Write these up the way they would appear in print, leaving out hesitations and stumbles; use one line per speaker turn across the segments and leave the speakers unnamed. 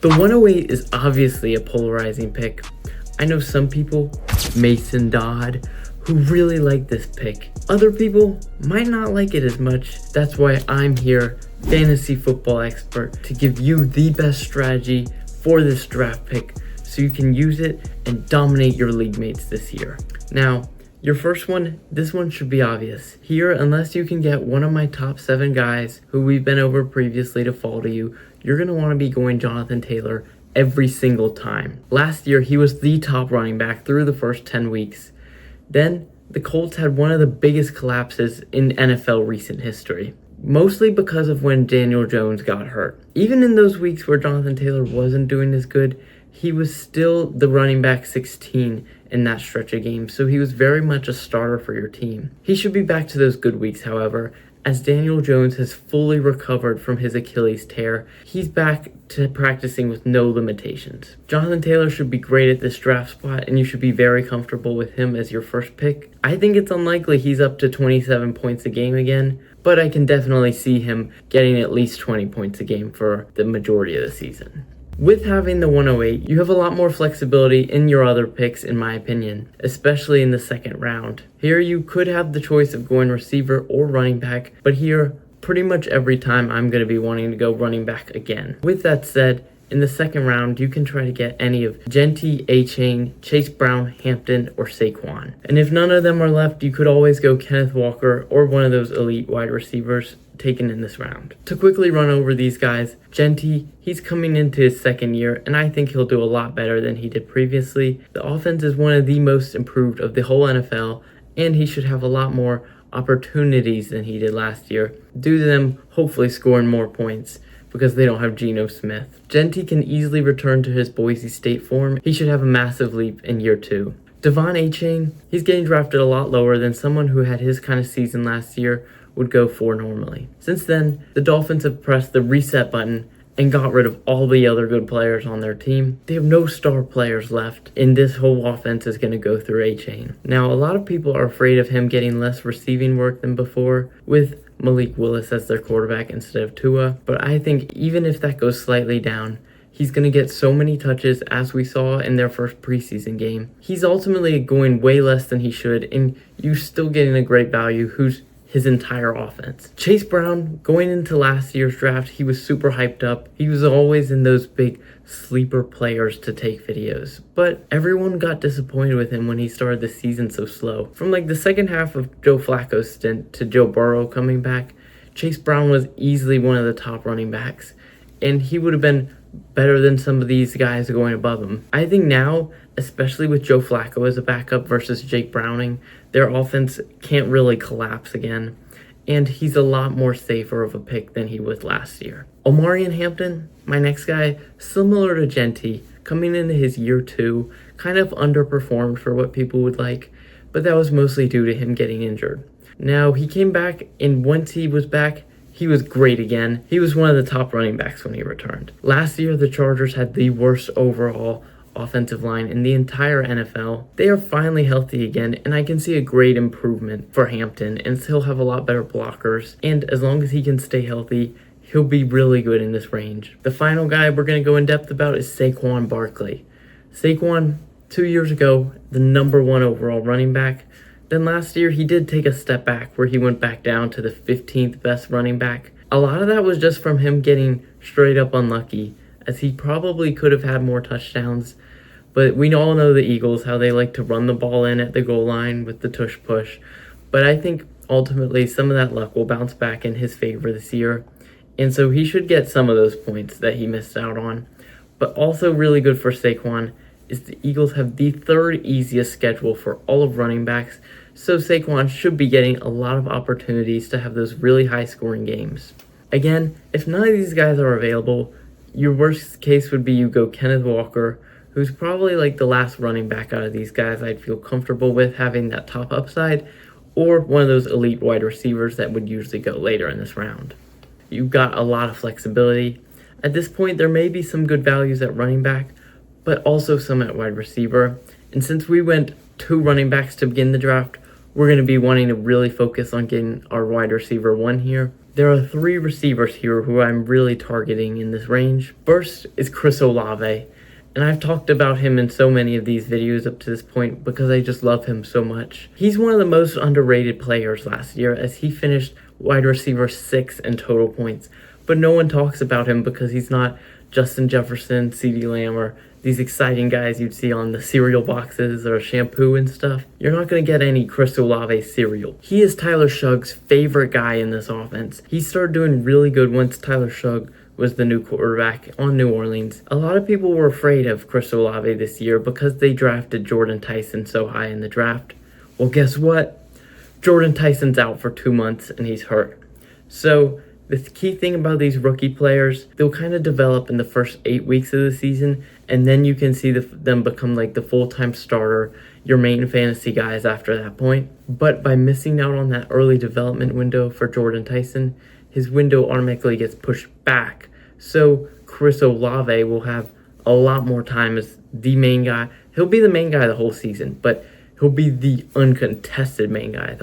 The 108 is obviously a polarizing pick. I know some people, Mason Dodd, who really like this pick. Other people might not like it as much. That's why I'm here, fantasy football expert, to give you the best strategy for this draft pick so you can use it and dominate your league mates this year. Now, your first one, this one should be obvious. Here, unless you can get one of my top 7 guys who we've been over previously to fall to you, you're going to want to be going Jonathan Taylor every single time. Last year, he was the top running back through the first 10 weeks. Then, the Colts had one of the biggest collapses in NFL recent history, mostly because of when Daniel Jones got hurt. Even in those weeks where Jonathan Taylor wasn't doing as good, he was still the running back 16 in that stretch of games, so he was very much a starter for your team. He should be back to those good weeks, however, as Daniel Jones has fully recovered from his Achilles tear. He's back to practicing with no limitations. Jonathan Taylor should be great at this draft spot, and you should be very comfortable with him as your first pick. I think it's unlikely he's up to 27 points a game again, but I can definitely see him getting at least 20 points a game for the majority of the season. With having the 108, you have a lot more flexibility in your other picks, in my opinion, especially in the second round. Here you could have the choice of going receiver or running back, but here, pretty much every time I'm going to be wanting to go running back again. With that said, in the second round, you can try to get any of Genty, Achane, Chase Brown, Hampton, or Saquon. And if none of them are left, you could always go Kenneth Walker or one of those elite wide receivers taken in this round. To quickly run over these guys, Genty, he's coming into his second year, and I think he'll do a lot better than he did previously. The offense is one of the most improved of the whole NFL, and he should have a lot more opportunities than he did last year, due to them hopefully scoring more points because they don't have Geno Smith. Genty can easily return to his Boise State form. He should have a massive leap in year 2. Devon Achane, he's getting drafted a lot lower than someone who had his kind of season last year would go for normally. Since then, the Dolphins have pressed the reset button and got rid of all the other good players on their team. They have no star players left, and this whole offense is going to go through Achane. Now, a lot of people are afraid of him getting less receiving work than before, with Malik Willis as their quarterback instead of Tua, but I think even if that goes slightly down, he's going to get so many touches as we saw in their first preseason game. He's ultimately going way less than he should, and you're still getting a great value who's his entire offense. Chase Brown, going into last year's draft, he was super hyped up. He was always in those big sleeper players to take videos. But everyone got disappointed with him when he started the season so slow. From like the second half of Joe Flacco's stint to Joe Burrow coming back, Chase Brown was easily one of the top running backs, and he would have been better than some of these guys going above him. I think now, especially with Joe Flacco as a backup versus Jake Browning, their offense can't really collapse again, and he's a lot more safer of a pick than he was last year. Omarion Hampton, my next guy, similar to Genty, coming into his year 2, kind of underperformed for what people would like, but that was mostly due to him getting injured. Now, he came back, and once he was back, he was great again. He was one of the top running backs when he returned. Last year, the Chargers had the worst overall offensive line in the entire NFL. They are finally healthy again, and I can see a great improvement for Hampton, and he'll have a lot better blockers, and as long as he can stay healthy, he'll be really good in this range. The final guy we're going to go in depth about is Saquon Barkley. Saquon, 2 years ago, the number 1 overall running back. Then last year, he did take a step back where he went back down to the 15th best running back. A lot of that was just from him getting straight up unlucky, as he probably could have had more touchdowns. But we all know the Eagles, how they like to run the ball in at the goal line with the tush push. But I think ultimately some of that luck will bounce back in his favor this year. And so he should get some of those points that he missed out on. But also really good for Saquon is the Eagles have the 3rd easiest schedule for all of running backs. So Saquon should be getting a lot of opportunities to have those really high scoring games. Again, if none of these guys are available, your worst case would be you go Kenneth Walker, who's probably like the last running back out of these guys I'd feel comfortable with having that top upside, or one of those elite wide receivers that would usually go later in this round. You've got a lot of flexibility. At this point, there may be some good values at running back, but also some at wide receiver. And since we went 2 running backs to begin the draft, we're going to be wanting to really focus on getting our wide receiver 1 here. There are 3 receivers here who I'm really targeting in this range. First is Chris Olave, and I've talked about him in so many of these videos up to this point because I just love him so much. He's one of the most underrated players last year as he finished wide receiver 6 in total points, but no one talks about him because he's not Justin Jefferson, CeeDee Lamb, or these exciting guys you'd see on the cereal boxes or shampoo and stuff. You're not going to get any Chris Olave cereal. He is Tyler Shug's favorite guy in this offense. He started doing really good once Tyler Shug was the new quarterback on New Orleans. A lot of people were afraid of Chris Olave this year because they drafted Jordan Tyson so high in the draft. Well, guess what? Jordan Tyson's out for 2 months and he's hurt. So the key thing about these rookie players, they'll kind of develop in the first 8 weeks of the season, and then you can see them become like the full-time starter, your main fantasy guys after that point. But by missing out on that early development window for Jordan Tyson, his window automatically gets pushed back. So Chris Olave will have a lot more time as the main guy. He'll be the main guy the whole season, but he'll be the uncontested main guy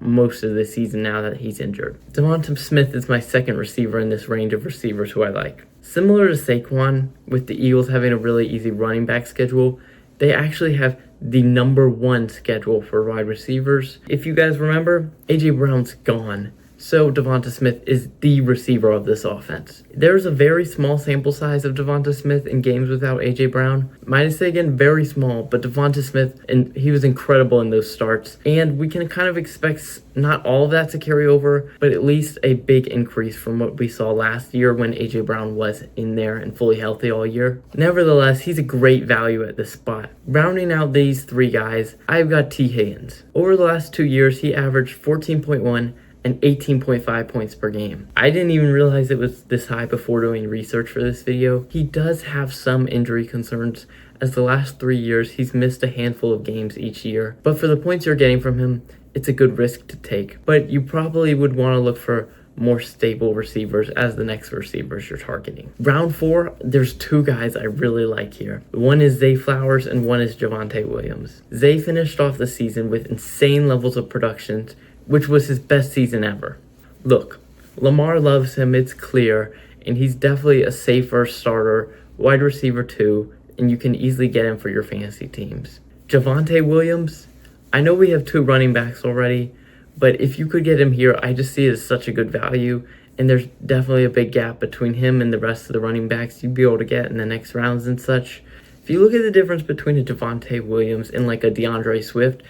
most of the season now that he's injured. Devonta Smith is my second receiver in this range of receivers who I like. Similar to Saquon, with the Eagles having a really easy running back schedule, they actually have the number 1 schedule for wide receivers. If you guys remember, A.J. Brown's gone. So Devonta Smith is the receiver of this offense. There's a very small sample size of Devonta Smith in games without A.J. Brown. Might say again, very small, but Devonta Smith, and he was incredible in those starts. And we can kind of expect not all of that to carry over, but at least a big increase from what we saw last year when A.J. Brown was in there and fully healthy all year. Nevertheless, he's a great value at this spot. Rounding out these 3 guys, I've got T. Higgins. Over the last 2 years, he averaged 14.1 and 18.5 points per game. I didn't even realize it was this high before doing research for this video. He does have some injury concerns, as the last 3 years he's missed a handful of games each year. But for the points you're getting from him, it's a good risk to take. But you probably would want to look for more stable receivers as the next receivers you're targeting. Round 4, there's 2 guys I really like here. One is Zay Flowers and one is Javonte Williams. Zay finished off the season with insane levels of production, which was his best season ever. Look, Lamar loves him, it's clear, and he's definitely a safer starter, wide receiver 2, and you can easily get him for your fantasy teams. Javonte Williams, I know we have 2 running backs already, but if you could get him here, I just see it as such a good value, and there's definitely a big gap between him and the rest of the running backs you'd be able to get in the next rounds and such. If you look at the difference between a Javonte Williams and like a DeAndre Swift,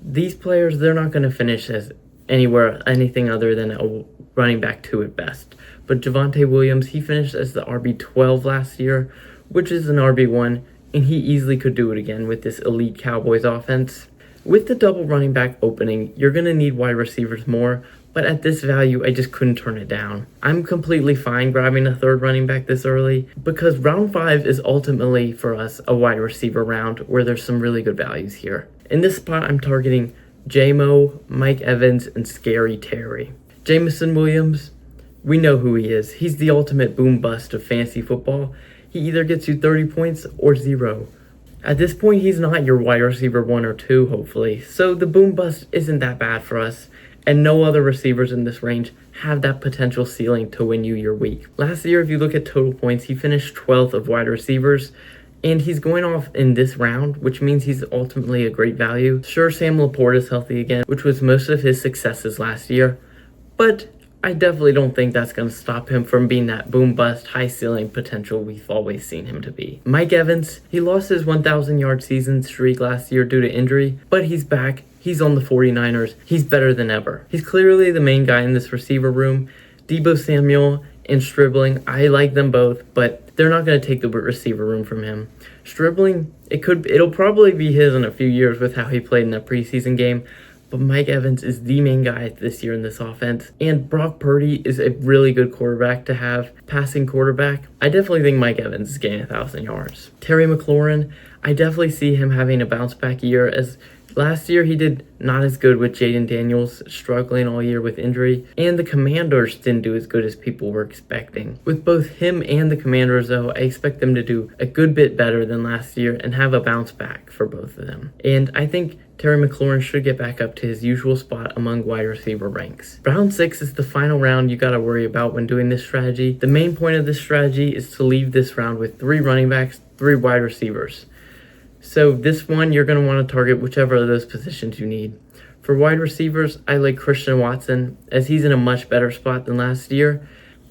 these players, they're not going to finish as anything other than a running back 2 at best. But Javonte Williams, he finished as the RB12 last year, which is an RB1, and he easily could do it again with this elite Cowboys offense. With the double running back opening, you're going to need wide receivers more, but at this value, I just couldn't turn it down. I'm completely fine grabbing a 3rd running back this early because round 5 is ultimately for us a wide receiver round where there's some really good values here. In this spot, I'm targeting J-Mo, Mike Evans, and Scary Terry. Jameson Williams, we know who he is. He's the ultimate boom bust of fantasy football. He either gets you 30 points or 0. At this point, he's not your wide receiver 1 or 2, hopefully. So the boom bust isn't that bad for us, and no other receivers in this range have that potential ceiling to win you your week. Last year, if you look at total points, he finished 12th of wide receivers, and he's going off in this round, which means he's ultimately a great value. Sure, Sam Laporta is healthy again, which was most of his successes last year, but I definitely don't think that's going to stop him from being that boom-bust, high-ceiling potential we've always seen him to be. Mike Evans, he lost his 1,000-yard season streak last year due to injury, but he's back. He's on the 49ers. He's better than ever. He's clearly the main guy in this receiver room. Deebo Samuel and Stribling, I like them both, but they're not going to take the receiver room from him. Stribling, it'll probably be his in a few years with how he played in that preseason game, but Mike Evans is the main guy this year in this offense. And Brock Purdy is a really good quarterback to have, passing quarterback. I definitely think Mike Evans is getting 1,000 yards. Terry McLaurin, I definitely see him having a bounce back year, as last year he did not as good with Jaden Daniels struggling all year with injury, and the Commanders didn't do as good as people were expecting. With both him and the Commanders though, I expect them to do a good bit better than last year and have a bounce back for both of them. And I think Terry McLaurin should get back up to his usual spot among wide receiver ranks. Round 6 is the final round you gotta worry about when doing this strategy. The main point of this strategy is to leave this round with 3 running backs, 3 wide receivers. So this one, you're gonna wanna target whichever of those positions you need. For wide receivers, I like Christian Watson, as he's in a much better spot than last year,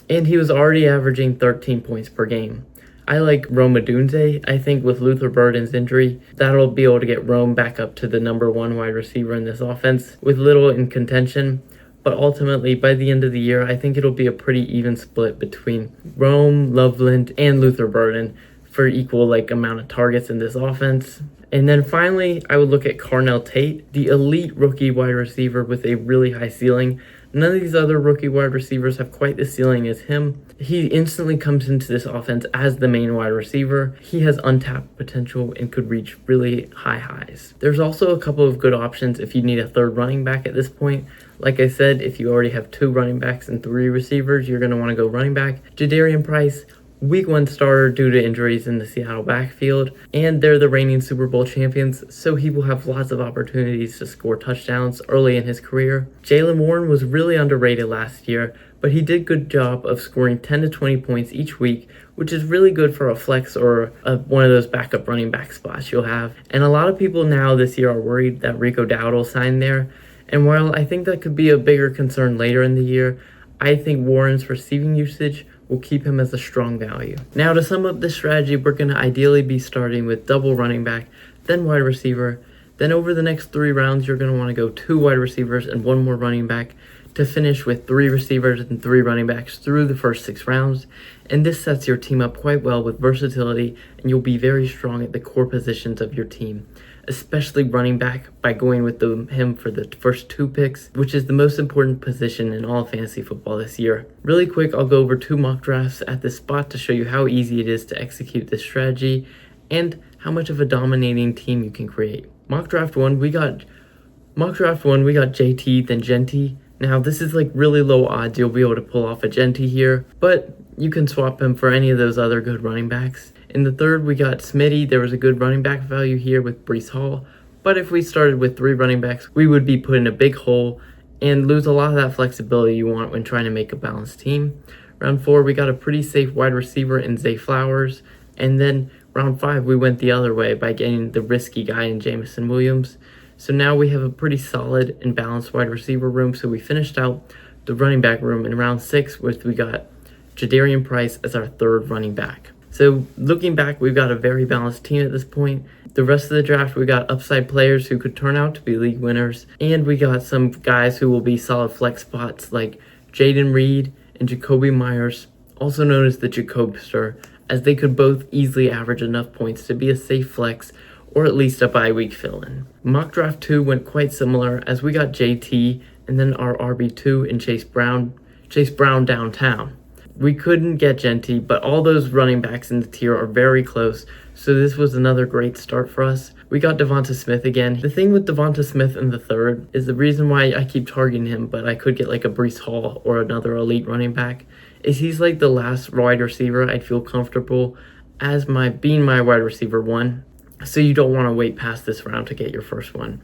and he was already averaging 13 points per game. I like Rome Odunze. I think with Luther Burden's injury, that'll be able to get Rome back up to the number 1 wide receiver in this offense with little in contention. But ultimately, by the end of the year, I think it'll be a pretty even split between Rome, Loveland, and Luther Burden for equal amount of targets in this offense. And then finally, I would look at Carnell Tate, the elite rookie wide receiver with a really high ceiling. None of these other rookie wide receivers have quite the ceiling as him. He instantly comes into this offense as the main wide receiver. He has untapped potential and could reach really high highs. There's also a couple of good options if you need a third running back at this point. Like I said, if you already have 2 running backs and 3 receivers, you're going to want to go running back. Jadarian Price, Week 1 starter due to injuries in the Seattle backfield, and they're the reigning Super Bowl champions, so he will have lots of opportunities to score touchdowns early in his career. Jaylen Warren was really underrated last year, but he did a good job of scoring 10 to 20 points each week, which is really good for a flex or one of those backup running back spots you'll have. And a lot of people now this year are worried that Rico Dowd will sign there, and while I think that could be a bigger concern later in the year, I think Warren's receiving usage will keep him as a strong value. Now to sum up this strategy, we're going to ideally be starting with double running back, then wide receiver. Then over the next 3 rounds, you're going to want to go 2 wide receivers and 1 more running back to finish with 3 receivers and 3 running backs through the first 6 rounds. And this sets your team up quite well with versatility, and you'll be very strong at the core positions of your team, especially running back by going with him for the first 2 picks, which is the most important position in all fantasy football this year. Really quick, I'll go over 2 mock drafts at this spot to show you how easy it is to execute this strategy and how much of a dominating team you can create. Mock draft 1, we got JT, then Genty. Now this is really low odds you'll be able to pull off a Genty here, but you can swap him for any of those other good running backs. In the 3rd, we got Smitty. There was a good running back value here with Breece Hall, but if we started with 3 running backs, we would be put in a big hole and lose a lot of that flexibility you want when trying to make a balanced team. Round 4, we got a pretty safe wide receiver in Zay Flowers, and then round 5, we went the other way by getting the risky guy in Jameson Williams. So now we have a pretty solid and balanced wide receiver room, so we finished out the running back room in round 6, which we got Jadarian Price as our 3rd running back. So looking back, we've got a very balanced team at this point. The rest of the draft, we got upside players who could turn out to be league winners, and we got some guys who will be solid flex spots like Jaden Reed and Jacoby Myers, also known as the Jacobster, as they could both easily average enough points to be a safe flex or at least a bye week fill-in. Mock draft 2 went quite similar, as we got JT and then our RB2 and Chase Brown downtown. We couldn't get Genty, but all those running backs in the tier are very close, so this was another great start for us. We got Devonta Smith again. The thing with Devonta Smith in the 3rd is the reason why I keep targeting him, but I could get a Breece Hall or another elite running back, is he's the last wide receiver I'd feel comfortable as being my wide receiver 1. So you don't want to wait past this round to get your first one,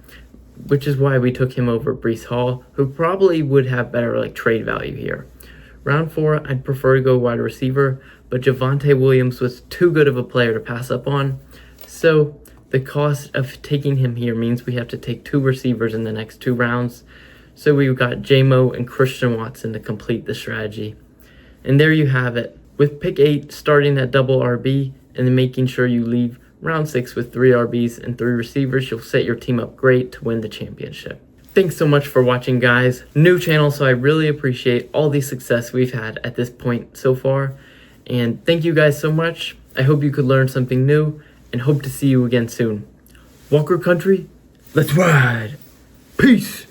which is why we took him over Breece Hall, who probably would have better trade value here. Round 4, I'd prefer to go wide receiver, but Javonte Williams was too good of a player to pass up on. So the cost of taking him here means we have to take 2 receivers in the next 2 rounds. So we've got J-Mo and Christian Watson to complete the strategy. And there you have it. With pick 8 starting at double RB and then making sure you leave round 6 with 3 RBs and 3 receivers, you'll set your team up great to win the championship. Thanks so much for watching, guys. New channel, so I really appreciate all the success we've had at this point so far. And thank you guys so much. I hope you could learn something new and hope to see you again soon. Walker Country, let's ride. Peace.